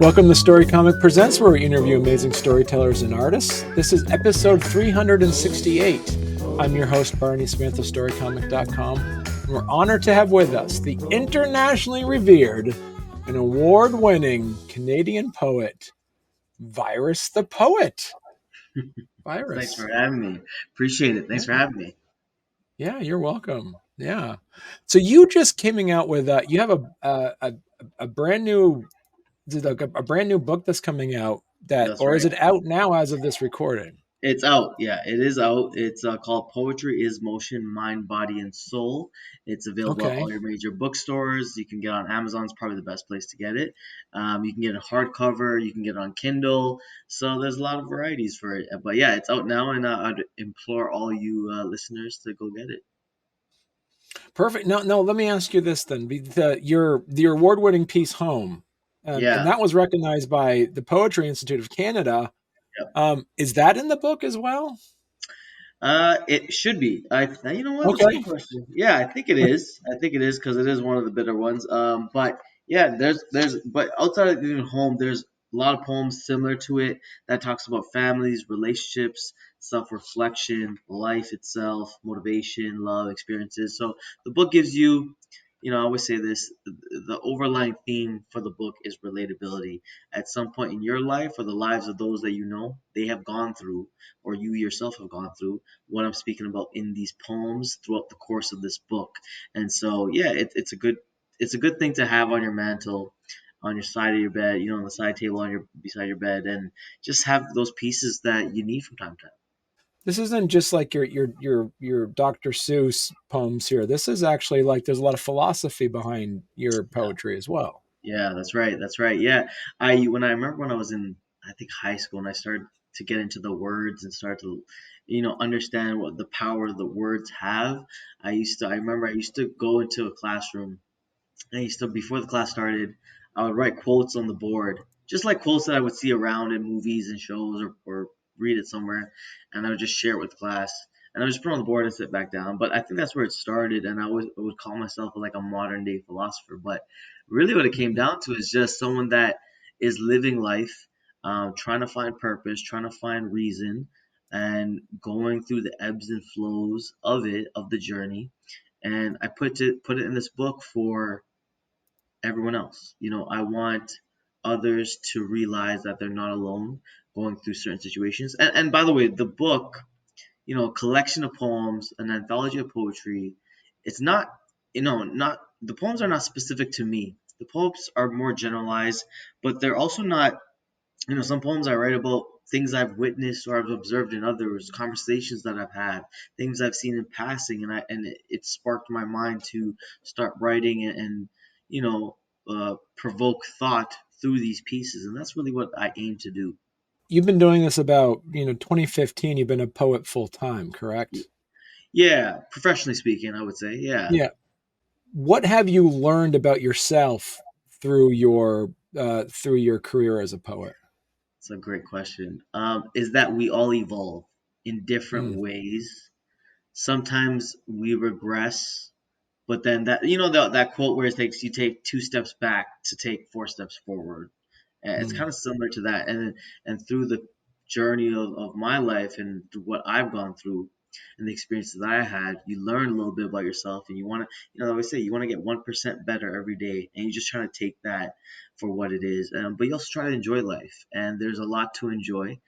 Welcome to Storycomic Presents, where we interview amazing storytellers and artists. This is episode 368. I'm your host, Barney Smith of Storycomic.com, and we're honored to have with us the internationally revered and award-winning Canadian poet, Virus the Poet. Thanks Virus. for having me. Appreciate it. Thanks for having me. Yeah, you're welcome. Yeah. So you just came out with you have a brand new a brand new book that's coming out That's or is right. it out now as of this recording? It's out. Yeah, it is out. It's called Poetry is Motion, Mind, Body, and Soul. It's available at Okay. all your major bookstores. You can get it on Amazon. It's probably the best place to get it. You can get it hardcover. You can get it on Kindle. So there's a lot of varieties for it. But yeah, it's out now, and I'd implore all you listeners to go get it. Perfect. No, let me ask you this then. The award-winning piece Home, and Yeah. that was recognized by the Poetry Institute of Canada. Yep. Is that in the book as well? It should be. You know what? That's a good Okay. question. Yeah, I think it is. I think it is because it is one of the better ones. But yeah, but outside of even home, there's a lot of poems similar to it that talks about families, relationships, self-reflection, life itself, motivation, love, experiences. So the book gives you, I always say this, the overlying theme for the book is relatability. At some point in your life or the lives of those that you know, they have gone through, or you yourself have gone through what I'm speaking about in these poems throughout the course of this book. And so, yeah, it's a good thing to have on your mantle, on your side of your bed, on the side table on your beside your bed, and just have those pieces that you need from time to time. This isn't just like your Dr. Seuss poems here. This is actually like there's a lot of philosophy behind your Yeah, poetry as well. yeah, that's right, that's right. Yeah, I remember when I was in I think high school and I started to get into the words and start to understand what the power the words have. I remember I used to go into a classroom. I used to, before the class started, I would write quotes on the board, just like quotes that I would see around in movies and shows or read it somewhere, and I would just share it with the class. And I would just put it on the board and sit back down. But I think that's where it started, and I would call myself like a modern day philosopher. But really, what it came Mhm. down to is just someone that is living life, trying to find purpose, trying to find reason, and going through the ebbs and flows of the journey. And I put it in this book for everyone else. I want others to realize that they're not alone going through certain situations. And by the way, the book, a collection of poems, an anthology of poetry, it's not, not the poems are not specific to me. The poems are more generalized, but they're also not, some poems I write about things I've witnessed or I've observed in others, conversations that I've had, things I've seen in passing, and it sparked my mind to start writing and provoke thought through these pieces, and that's really what I aim to do. You've been doing this about 2015. You've been a poet full time, correct? Yeah, professionally speaking, I would say, yeah. Yeah. What have you learned about yourself through your career as a poet? It's a great question. Is that we all evolve in different Mm, ways. Sometimes we regress. But then that quote where it takes you take two steps back to take four steps forward. It's mm. kind of similar to that. And through the journey of my life and through what I've gone through and the experiences that I had, you learn a little bit about yourself, and you want to, I always say you want to get 1% better every day, and you just try to take that for what it is. But you also try to enjoy life, and there's a lot to enjoy.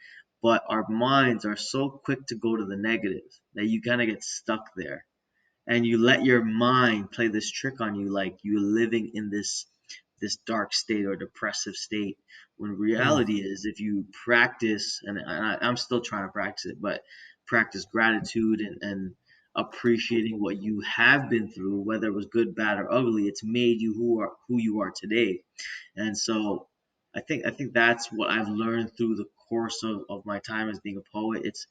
But our minds are so quick to go to the negative that you kind of get stuck there, and you let your mind play this trick on you like you're living in this dark state or depressive state, when Mm. reality is, if you practice, and I'm still trying to practice it, but practice gratitude and appreciating what you have been through, whether it was good, bad, or ugly, it's made you who you are today. And so I think that's what I've learned through the course of my time as being a poet. It's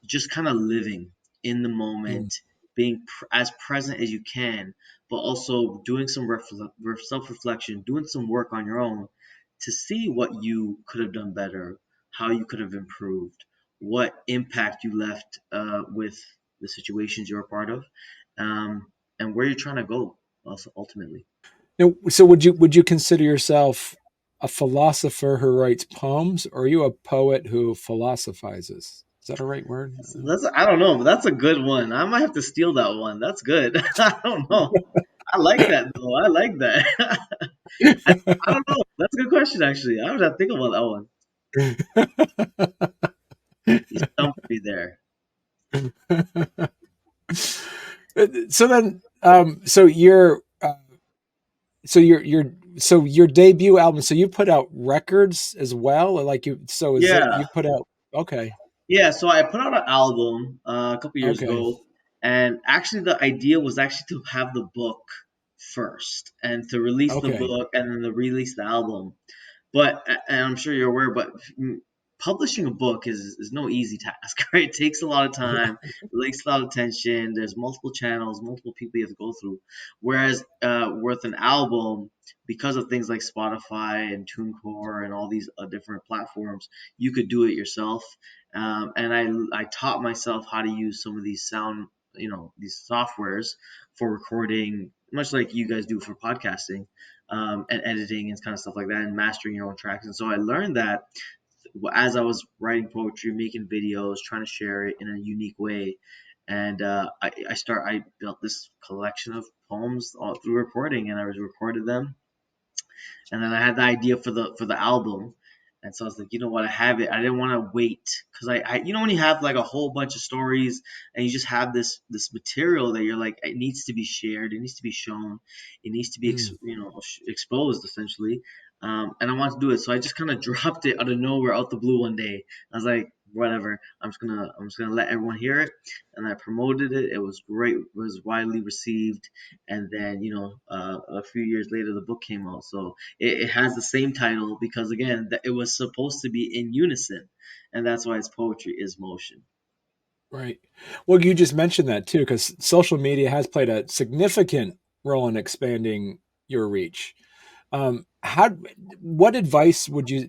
just kind of living in the Mm. moment, being as present as you can, but also doing some self reflection, doing some work on your own to see what you could have done better, how you could have improved, what impact you left with the situations you're a part of, and where you're trying to go also ultimately. Now, so would you consider yourself? a philosopher who writes poems, or are you a poet who philosophizes? Is that a right word? I don't know, but that's a good one. I might have to steal that one. That's good. I don't know. I like that though. I like that. I don't know. That's a good question actually. I would have to think about that one. You stumped me there. So then, so your debut album. So you put out records as well, or like you. So is it Yeah. you put out? Okay, Yeah, so I put out an album a couple years okay, ago, and actually the idea was actually to have the book first and to release the okay. book and then to release the album. But and I'm sure you're aware, but publishing a book is no easy task, right? It takes a lot of time, it takes a lot of attention. There's multiple channels, multiple people you have to go through. Whereas with an album, because of things like Spotify and TuneCore and all these different platforms, you could do it yourself. And I taught myself how to use some of these sound, these softwares for recording, much like you guys do for podcasting, and editing and kind of stuff like that, and mastering your own tracks. And so I learned that as I was writing poetry, making videos, trying to share it in a unique way. And I built this collection of poems all through recording, and I was recorded them, and then I had the idea for the album. And so I was like, you know what, I have it. I didn't want to wait because when you have like a whole bunch of stories and you just have this material that you're like, it needs to be shared, it needs to be shown, it needs to be Mm. exposed essentially. And I wanted to do it, so I just kind of dropped it out of nowhere, out the blue one day. I was like, whatever, I'm just gonna let everyone hear it, and I promoted it. It was great, it was widely received, and then a few years later the book came out. So it has the same title because again it was supposed to be in unison, and that's why it's poetry is motion. Right. Well, you just mentioned that too, because social media has played a significant role in expanding your reach. How what advice would you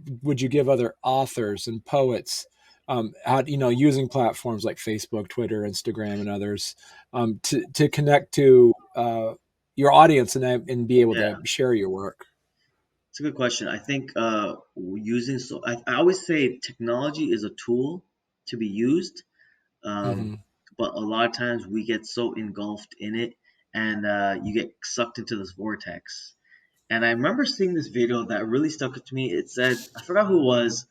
give other authors and poets, how using platforms like Facebook, Twitter, Instagram, and others, to connect to your audience and be able Yeah, to share your work? it's a good question. I think using so I always say technology is a tool to be used, um, Hmm. but a lot of times we get so engulfed in it, and you get sucked into this vortex. And I remember seeing this video that really stuck with me. It said, I forgot who it was,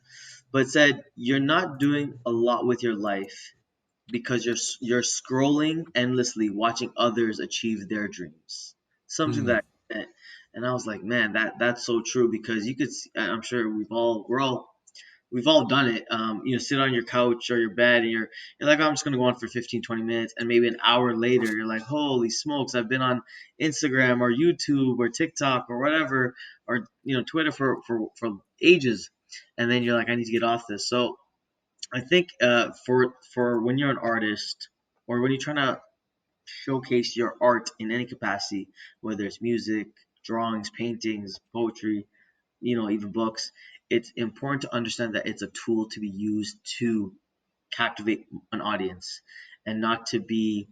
but it said, "You're not doing a lot with your life because you're scrolling endlessly, watching others achieve their dreams." Something Mm. that, and I was like, man, that's so true because you could. See, I'm sure we've all done it. Sit on your couch or your bed and you're like, "Oh, I'm just gonna go on for 15, 20 minutes," and maybe an hour later you're like, holy smokes, I've been on Instagram or YouTube or TikTok or whatever, or Twitter for ages, and then you're like, I need to get off this. So I think for when you're an artist or when you're trying to showcase your art in any capacity, whether it's music, drawings, paintings, poetry, even books, it's important to understand that it's a tool to be used to captivate an audience and not to be.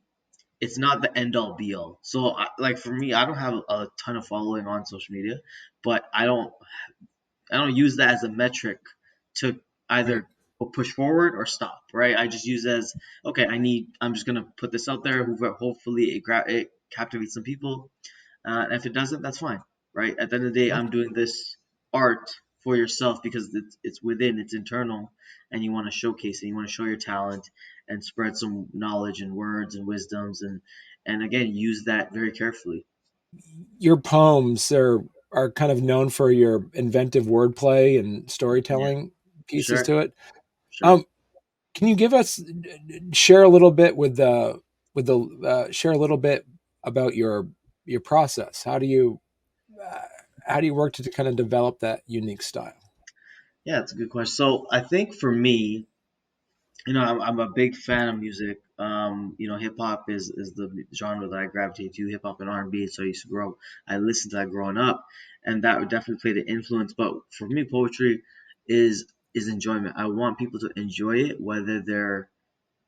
It's not the end all be all. So, like for me, I don't have a ton of following on social media, but I don't use that as a metric to Right. either push forward or stop. Right? I just use it as okay. I'm just gonna put this out there. Hopefully, it captivates some people. And if it doesn't, that's fine. Right? At the end of the day, I'm Okay. doing this art for yourself because it's within, it's internal, and you want to showcase it. You want to show your talent and spread some knowledge and words and wisdoms, and again use that very carefully. Your poems are kind of known for your inventive wordplay and Yeah, storytelling pieces sure, to it. sure. Um, can you give us share a little bit with the share a little bit about your process? Uh, how do you work to kind of develop that unique style? Yeah, it's a good question. So I think for me, I'm a big fan of music. Hip hop is the genre that I gravitate to. Hip hop and R&B. So I used to grow. I listened to that growing up, and that would definitely played an influence. But for me, poetry is enjoyment. I want people to enjoy it, whether they're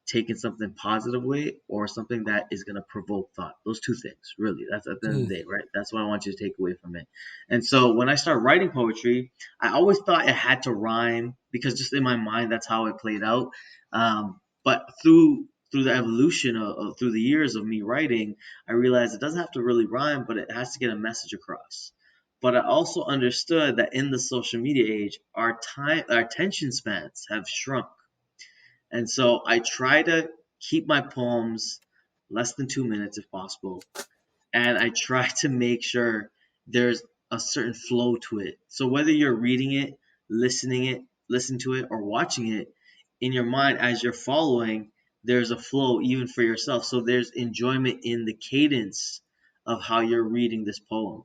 taken something positive way or something that is going to provoke thought. Those two things, really. That's at the end of Mm. the day, right? That's what I want you to take away from it. And so when I started writing poetry, I always thought it had to rhyme because just in my mind, that's how it played out. But through the evolution through the years of me writing, I realized it doesn't have to really rhyme, but it has to get a message across. But I also understood that in the social media age, our attention spans have shrunk. And so I try to keep my poems less than 2 minutes if possible. And I try to make sure there's a certain flow to it. So whether you're reading it, listen to it, or watching it, in your mind as you're following, there's a flow even for yourself. So there's enjoyment in the cadence of how you're reading this poem.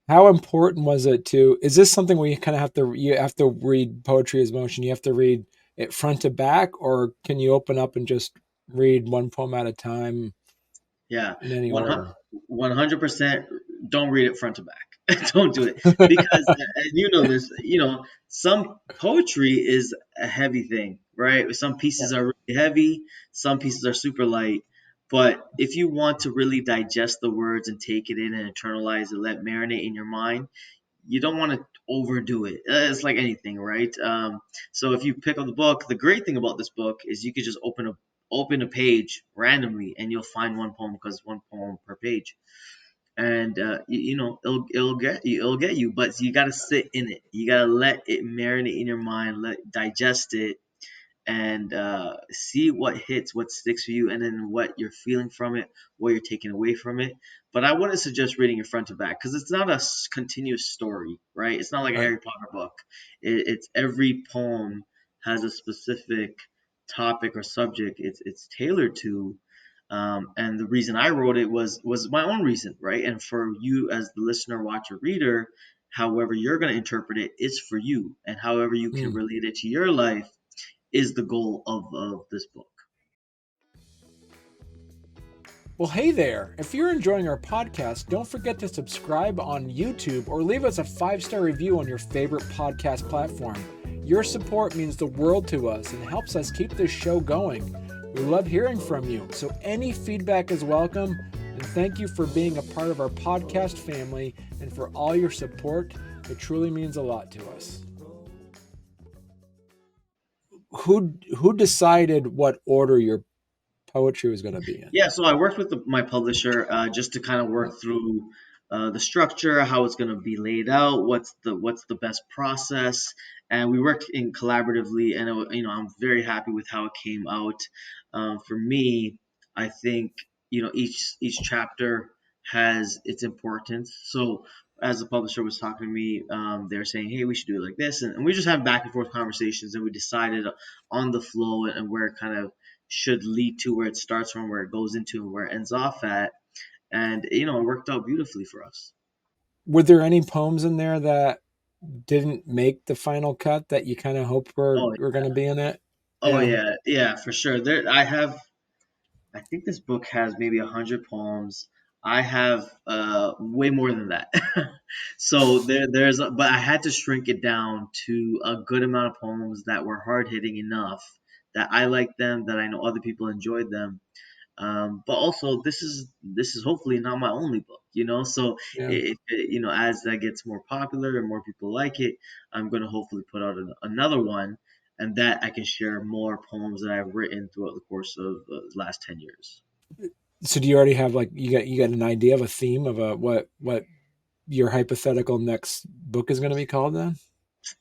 How important was it to? Is this something where you kind of have to read poetry as motion? You have to read it front to back, or can you open up and just read one poem at a time Yeah, in any one order? 100%. Don't read it front to back. Don't do it because, and you know this. Some poetry is a heavy thing, right? Some Yeah. pieces are really heavy, some pieces are super light. But if you want to really digest the words and take it in and internalize it, let it marinate in your mind, you don't want to overdo it. It's like anything, right? So if you pick up the book, the great thing about this book is you could just open a page randomly and you'll find one poem because one poem per page. And it'll get you, but you got to sit in it. You got to let it marinate in your mind, let digest it, and see what hits, what sticks for you, and then what you're feeling from it, what you're taking away from it. But I wouldn't suggest reading it front to back because it's not a continuous story, right? It's not like a Right. Harry Potter book. It's every poem has a specific topic or subject it's tailored to. And the reason I wrote it was my own reason, right? And for you as the listener, watcher, reader, however you're going to interpret it is for you, and however you can Mm. relate it to your life is the goal of this book. Well, hey there. If you're enjoying our podcast, don't forget to subscribe on YouTube or leave us a 5-star review on your favorite podcast platform. Your support means the world to us and helps us keep this show going. We love hearing from you, so any feedback is welcome. And thank you for being a part of our podcast family and for all your support. It truly means a lot to us. Who decided what order your poetry was going to be in? Yeah, so I worked with my publisher just to kind of work through the structure, how it's going to be laid out, what's the best process, and we worked in collaboratively, and I'm very happy with how it came out. For me, I think each chapter has its importance. So as the publisher was talking to me, they're saying, "Hey, we should do it like this," and we just have back and forth conversations, and we decided on the flow and where it kind of should lead to where it starts from, where it goes into, and where it ends off at. And it worked out beautifully for us. Were there any poems in there that didn't make the final cut that you kind of hoped Oh, were going to be in it? oh Yeah. yeah, yeah, for sure. I think this book has maybe 100 poems. I have way more than that. So but I had to shrink it down to a good amount of poems that were hard hitting enough that I liked them, that I know other people enjoyed them. But also, this is hopefully not my only book, So Yeah. if as that gets more popular and more people like it, I'm going to hopefully put out another one, and that I can share more poems that I've written throughout the course of the last 10 years. So do you already have like you got an idea of a theme of a what your hypothetical next book is going to be called then?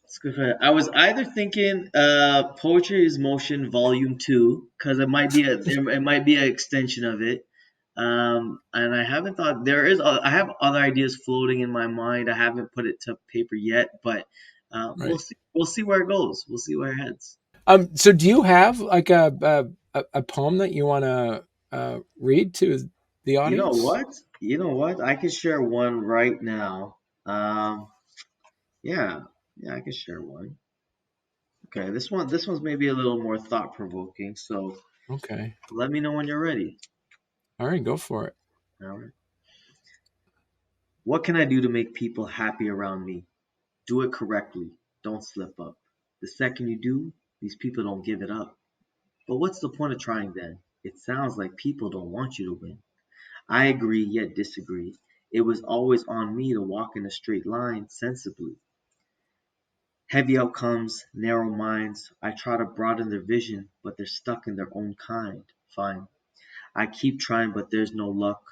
It's good for that. I was either thinking Poetry is Motion Volume 2 because it might be an extension of it. And I haven't thought I have other ideas floating in my mind. I haven't put it to paper yet, but we'll Right. see. We'll see where it goes. We'll see where it heads. So do you have like a poem that you want to read to the You know audience? what? You know what? I can share one right now. Um, yeah, yeah, I can share one. Okay, this one's maybe a little more thought provoking. So Okay. let me know when you're ready. All right, go for it. All right. What can I do to make people happy around me? Do it correctly. Don't slip up. The second you do, these people don't give it up. But what's the point of trying then? It sounds like people don't want you to win. I agree yet disagree. It was always on me to walk in a straight line sensibly. Heavy outcomes, narrow minds. I try to broaden their vision, but they're stuck in their own kind. Fine. I keep trying, but there's no luck.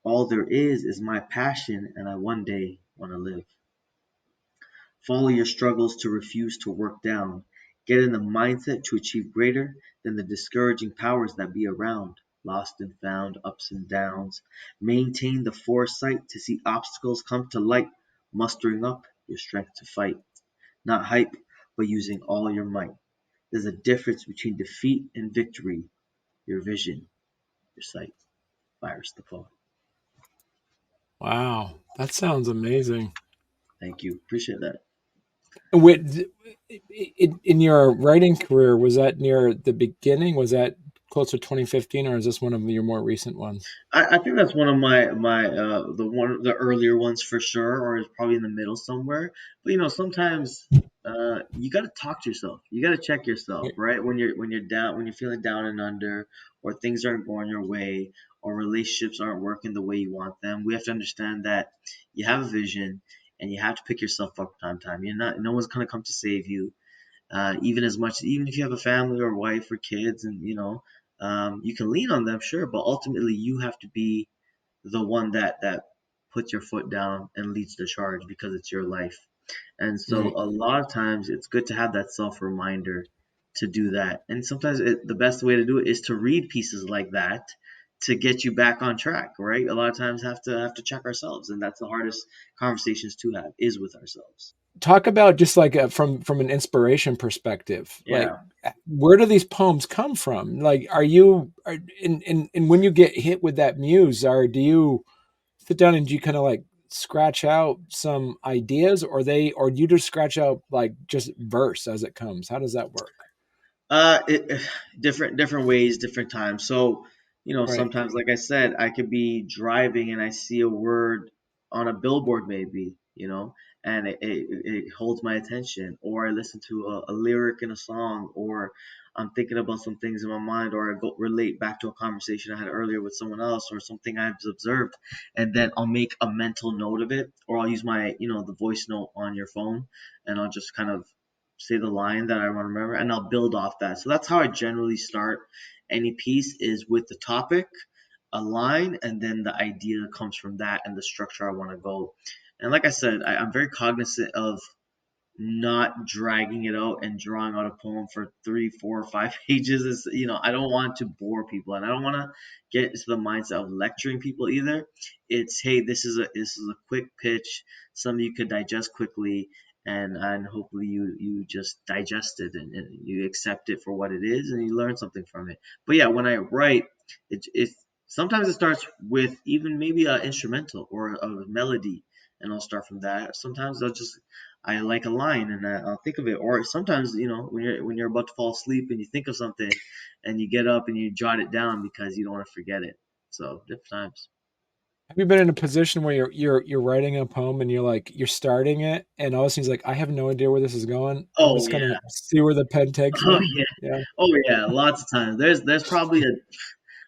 All there is my passion, and I one day want to live. Follow your struggles to refuse to work down. Get in the mindset to achieve greater than the discouraging powers that be around. Lost and found, ups and downs. Maintain the foresight to see obstacles come to light, mustering up your strength to fight. Not hype, but using all your might. There's a difference between defeat and victory. Your vision, your sight. Virus the poet. Wow, that sounds amazing. Thank you. Appreciate that. With, in your writing career, was that near the beginning? Was that close to 2015, or is this one of your more recent ones? I think that's one of the earlier ones for sure, or it's probably in the middle somewhere. But sometimes you got to talk to yourself. You got to check yourself, right? When you're down, when you're feeling down and under, or things aren't going your way, or relationships aren't working the way you want them. We have to understand that you have a vision, and you have to pick yourself up time to time. You're not, no one's gonna come to save you, even if you have a family or wife or kids, and you can lean on them, sure, but ultimately you have to be the one that puts your foot down and leads the charge because it's your life. And so Right. a lot of times it's good to have that self reminder to do that. And sometimes the best way to do it is to read pieces like that to get you back on track, right? A lot of times have to check ourselves, and that's the hardest conversations to have is with ourselves. Talk about just like from an inspiration perspective, like Yeah. where do these poems come from? Like, and when you get hit with that muse, do you sit down and do you kind of like scratch out some ideas, or do you just scratch out like just verse as it comes? How does that work? It, different ways, different times. So, Right. sometimes, like I said, I could be driving and I see a word on a billboard, maybe, and it holds my attention, or I listen to a lyric in a song, or I'm thinking about some things in my mind, or I go relate back to a conversation I had earlier with someone else, or something I've observed, and then I'll make a mental note of it, or I'll use the voice note on your phone, and I'll just kind of say the line that I want to remember, and I'll build off that. So that's how I generally start any piece is with the topic, a line, and then the idea comes from that and the structure I want to go. And like I said, I'm very cognizant of not dragging it out and drawing out a poem for 3, 4, 5 pages. Is I don't want to bore people, and I don't want to get into the mindset of lecturing people either. It's, hey, this is a quick pitch, something you could digest quickly, and hopefully you just digest it, and you accept it for what it is, and you learn something from it. But yeah, when I write, it sometimes it starts with even maybe an instrumental or a melody, and I'll start from that. Sometimes I like a line, and I'll think of it. Or sometimes, when you're about to fall asleep and you think of something, and you get up and you jot it down because you don't want to forget it. So different times. Have you been in a position where you're writing a poem and you're starting it and all of a sudden he's like, I have no idea where this is going. I'm Oh just yeah. gonna see where the pen takes Oh me. yeah. Yeah. Oh yeah. Lots of times. There's probably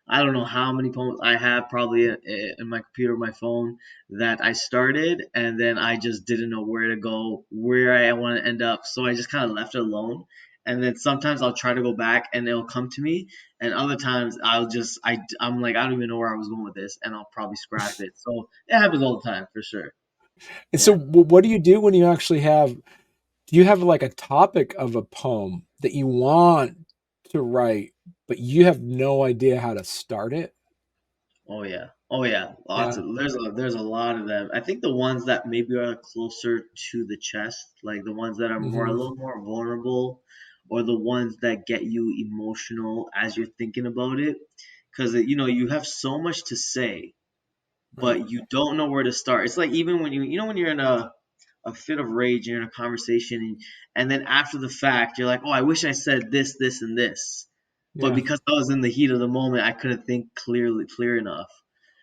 I don't know how many poems I have probably in my computer, my phone, that I started, and then I just didn't know where to go, where I want to end up. So I just kind of left it alone. And then sometimes I'll try to go back and it'll come to me. And other times I'm like, I don't even know where I was going with this, and I'll probably scrap it. So it happens all the time for sure. And so Yeah. what do you do when you actually do you have like a topic of a poem that you want to write, but you have no idea how to start it? Oh yeah. Oh yeah. Lots Yeah. of there's a lot of them. I think the ones that maybe are closer to the chest, like the ones that are more a Hmm. little more vulnerable, or the ones that get you emotional as you're thinking about it, because you have so much to say, Right. but you don't know where to start. It's like even when you're in a fit of rage, you're in a conversation, and then after the fact, you're like, oh, I wish I said this, this, and this, but Yeah. because I was in the heat of the moment, I couldn't think clear enough,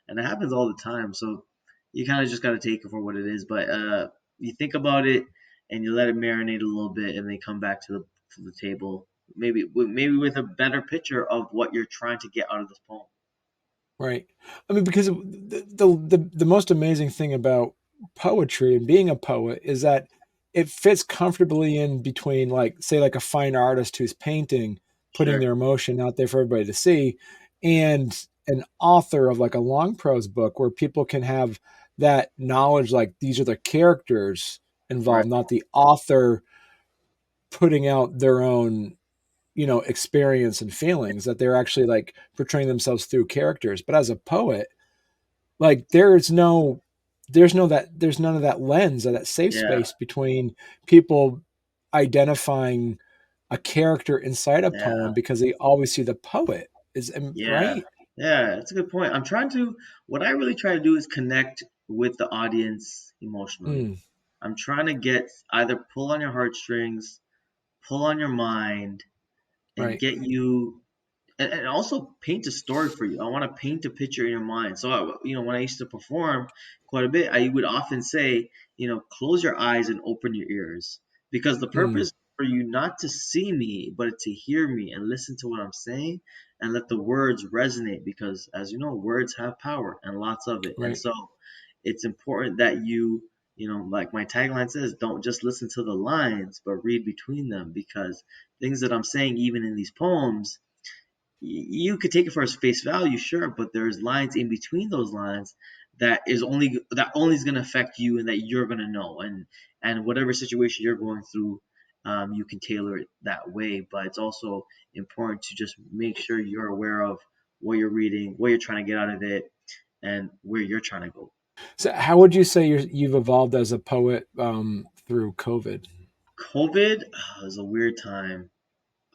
and it happens all the time. So you kind of just got to take it for what it is. But you think about it and you let it marinate a little bit, and then come back to the table. maybe with a better picture of what you're trying to get out of this poem. Right. I mean, because the most amazing thing about poetry and being a poet is that it fits comfortably in between, like, say, like a fine artist who's painting, putting Sure. their emotion out there for everybody to see, and an author of like a long prose book where people can have that knowledge, like these are the characters Right. involved, not the author putting out their own, experience and feelings, that they're actually like portraying themselves through characters. But as a poet, like there's none of that lens or that safe Yeah. space between people identifying a character inside a Yeah. poem because they always see the poet is Yeah. right. Yeah. That's a good point. What I really try to do is connect with the audience emotionally. Mm, I'm trying to get either pull on your heartstrings, pull on your mind, and right. get you and also paint a story for you. I want to paint a picture in your mind. So, when I used to perform quite a bit, I would often say, close your eyes and open your ears, because the Mm, purpose for you not to see me, but to hear me and listen to what I'm saying and let the words resonate. Because, as you know, words have power and lots of it. And right. so, it's important that like my tagline says, don't just listen to the lines, but read between them, because things that I'm saying, even in these poems, you could take it for its face value, sure, but there's lines in between those lines that only is going to affect you and that you're going to know, and whatever situation you're going through, you can tailor it that way. But it's also important to just make sure you're aware of what you're reading, what you're trying to get out of it, and where you're trying to go. So how would you say you've evolved as a poet through COVID? COVID was a weird time.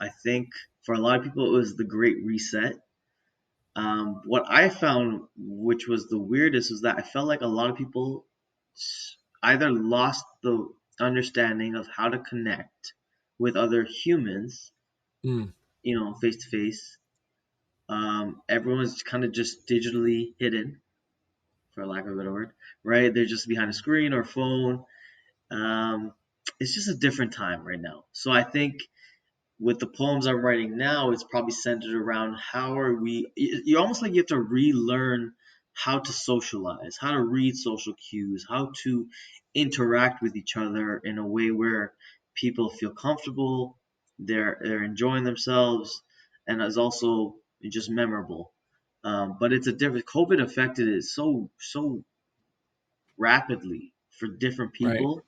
I think for a lot of people it was the Great Reset. What I found, which was the weirdest, was that I felt like a lot of people either lost the understanding of how to connect with other humans, Mm, face to face. Everyone's kind of just digitally hidden, for lack of a better word, right? They're just behind a screen or phone. Um, it's just a different time right now. So I think with the poems I'm writing now, it's probably centered around how are we. You're almost like you have to relearn how to socialize, how to read social cues, how to interact with each other in a way where people feel comfortable, they're enjoying themselves, and is also just memorable. But it's a different. COVID affected it so rapidly for different right. people,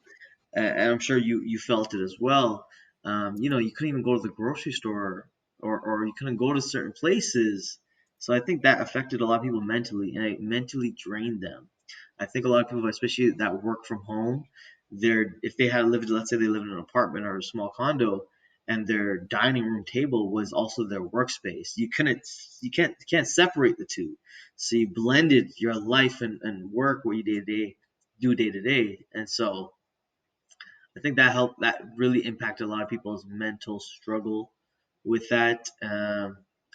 and I'm sure you felt it as well. You couldn't even go to the grocery store, or you couldn't go to certain places. So I think that affected a lot of people mentally, and it mentally drained them. I think a lot of people, especially that work from home, if they had lived, let's say they lived in an apartment or a small condo, and their dining room table was also their workspace. You can't separate the two. So you blended your life and work, what you do day to day, and so I think that helped. That really impacted a lot of people's mental struggle with that.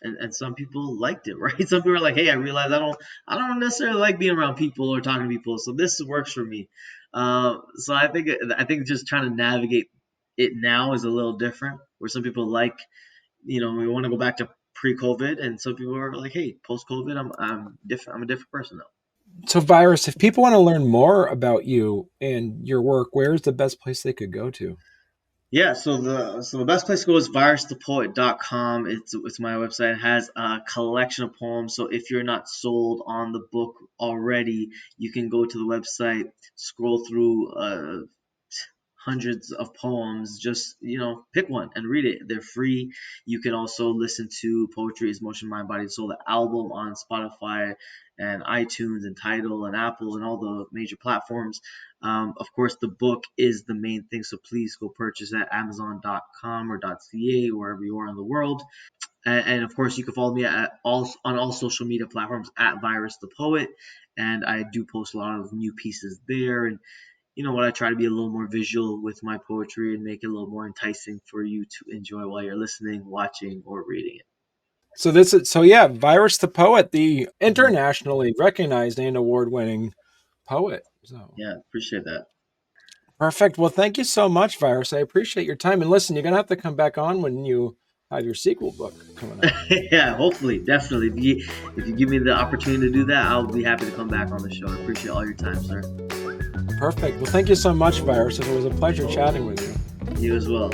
And some people liked it, right? Some people are like, "Hey, I realize I don't necessarily like being around people or talking to people, so this works for me." So I think just trying to navigate it now is a little different. Where some people like, we want to go back to pre-COVID, and some people are like, "Hey, post-COVID, I'm different. I'm a different person now." So, Virus, if people want to learn more about you and your work, where's the best place they could go to? Yeah, so the best place to go is virusthepoet.com. It's my website. It has a collection of poems. So if you're not sold on the book already, you can go to the website, scroll through hundreds of poems. Just pick one and read it. They're free. You can also listen to Poetry is Motion, Mind, Body, Soul, the album on Spotify and iTunes and Tidal and Apple and all the major platforms. Of course, the book is the main thing, so please go purchase at Amazon.com or .ca, wherever you are in the world. And of course, you can follow me on all social media platforms at Virus the Poet, and I do post a lot of new pieces there. And what, I try to be a little more visual with my poetry and make it a little more enticing for you to enjoy while you're listening, watching, or reading it. So yeah, Virus the Poet, the Mhm. internationally recognized and award-winning poet. So Yeah, appreciate that. perfect. Well, thank you so much, Virus. I appreciate your time. And listen, you're gonna have to come back on when you have your sequel book coming out. Yeah, hopefully, definitely. If you give me the opportunity to do that, I'll be happy to come back on the show. I appreciate all your time, sir. Perfect. Well, thank you so much, Virus. It was a pleasure chatting with you. You as well.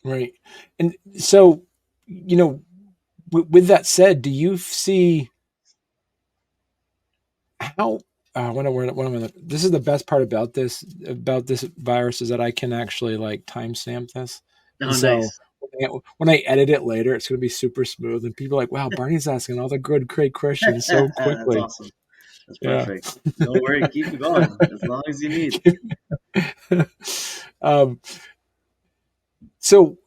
Right. And so, with that said, do you see how this is the best part about this virus is that I can actually like timestamp this. And Oh, so nice. when I edit it later, it's going to be super smooth and people are like, wow, Barney's asking all the good, great questions so That's quickly. awesome. That's Yeah. perfect. Don't worry, keep it going as long as you need. um, so